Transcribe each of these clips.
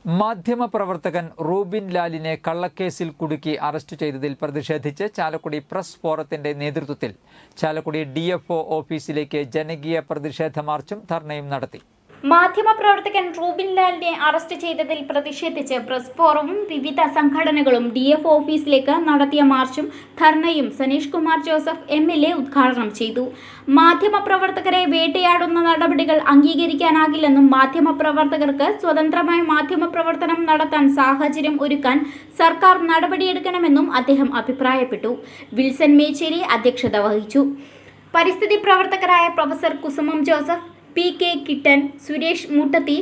മാധ്യമപ്രവർത്തകൻ റൂബിൻ ലാലിനെ കള്ളക്കേസിൽ കുടുക്കി അറസ്റ്റ് ചെയ്തതിൽ പ്രതിഷേധിച്ച് ചാലക്കുടി പ്രസ് ഫോറത്തിന്റെ നേതൃത്വത്തിൽ ചാലക്കുടി DFO ഓഫീസിലേക്ക് ജനകീയ പ്രതിഷേധ മാർച്ചും ധർണയും നടത്തി. മാധ്യമപ്രവർത്തകൻ റൂബിൻ ലാലിനെ അറസ്റ്റ് ചെയ്തതിൽ പ്രതിഷേധിച്ച് പ്രസ് ഫോറവും വിവിധ സംഘടനകളും DFO ഓഫീസിലേക്ക് നടത്തിയ മാർച്ചും ധർണയും സനീഷ് കുമാർ ജോസഫ് MLA ഉദ്ഘാടനം ചെയ്തു. മാധ്യമപ്രവർത്തകരെ വേട്ടയാടുന്ന നടപടികൾ അംഗീകരിക്കാനാകില്ലെന്നും മാധ്യമപ്രവർത്തകർക്ക് സ്വതന്ത്രമായ മാധ്യമപ്രവർത്തനം നടത്താൻ സാഹചര്യം ഒരുക്കാൻ സർക്കാർ നടപടിയെടുക്കണമെന്നും അദ്ദേഹം അഭിപ്രായപ്പെട്ടു. വിൽസൺ മേച്ചേരി അധ്യക്ഷത വഹിച്ചു. പരിസ്ഥിതി പ്രവർത്തകരായ പ്രൊഫസർ കുസുമം ജോസഫ്, PK കിട്ടൻ, സുരേഷ് മുട്ടത്തി,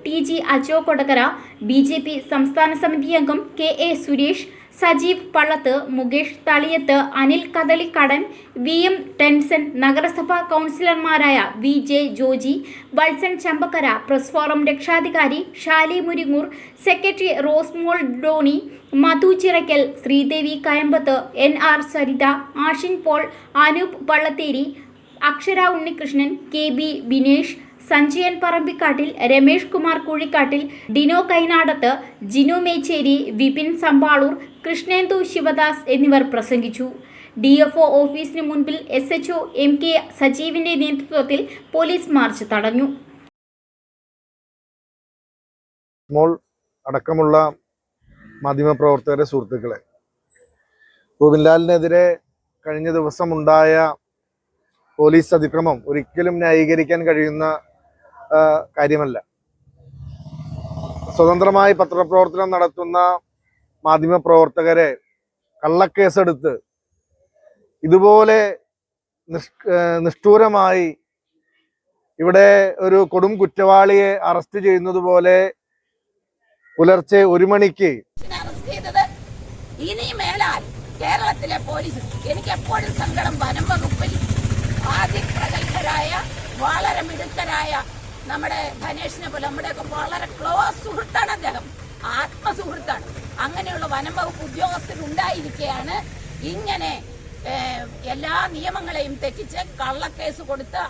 TG അജോ കൊടകര, BJP സംസ്ഥാന സമിതി അംഗം KA സുരേഷ്, സജീവ് പള്ളത്ത്, മുകേഷ് തളിയത്ത്, അനിൽ കദളിക്കടൻ, VM ടെൻസൻ, നഗരസഭാ കൗൺസിലർമാരായ VJ Joji, Valsan Champakkara, press forum രക്ഷാധികാരി ഷാലി മുരിങ്ങൂർ, സെക്രട്ടറി റോസ്മോൾ ഡോണി, മധു ചിറക്കൽ, ശ്രീദേവി കയമ്പത്ത്, NR സരിത, ആഷിൻ പോൾ, അനൂപ് പള്ളത്തേരി, അക്ഷര ഉണ്ണികൃഷ്ണൻ, KB ബിനേഷ്, സഞ്ജയൻ പറമ്പിക്കാട്ടിൽ, രമേഷ് കുമാർ കുഴിക്കാട്ടിൽ, ഡിനോ കൈനാടത്ത്, ജിനു മേച്ചേരി, വിപിൻ സമ്പാളൂർ, കൃഷ്ണേന്ദു ശിവദാസ് എന്നിവർ പ്രസംഗിച്ചു. DFO ഓഫീസിന് മുൻപിൽ SHO MK സജീവിന്റെ നേതൃത്വത്തിൽ പോലീസ് മാർച്ച് തടഞ്ഞു. അടക്കമുള്ള മാധ്യമപ്രവർത്തകരെ സുഹൃത്തുക്കളെ, റൂബിൻ ലാലിനെതിരെ കഴിഞ്ഞ ദിവസം ഉണ്ടായ പോലീസ് അതിക്രമം ഒരിക്കലും ന്യായീകരിക്കാൻ കഴിയുന്ന കാര്യമല്ല. സ്വതന്ത്രമായി പത്രപ്രവർത്തനം നടത്തുന്ന മാധ്യമപ്രവർത്തകരെ കള്ളക്കേസെടുത്ത് ഇതുപോലെ നിഷ്ഠൂരമായി ഇവിടെ ഒരു കൊടും കുറ്റവാളിയെ അറസ്റ്റ് ചെയ്യുന്നത് പോലെ പുലർച്ചെ 1 മണിക്ക് ഇനി മേലാൽ കേരളത്തിലെ പോലീസ് എനിക്ക് എപ്പോഴും സങ്കടം വനം വകുപ്പിൽ പ്രഗത്ഭരായ വളരെ മിടുക്കരായ നമ്മുടെ ധനേഷിനെ പോലെ നമ്മുടെയൊക്കെ വളരെ ക്ലോസ് സുഹൃത്താണ് അദ്ദേഹം, ആത്മസുഹൃത്താണ്. അങ്ങനെയുള്ള വനം വകുപ്പ് ഉദ്യോഗസ്ഥരുണ്ടായിരിക്കെയാണ് ഇങ്ങനെ എല്ലാ നിയമങ്ങളെയും തെറ്റിച്ച് കള്ളക്കേസ് കൊടുത്ത്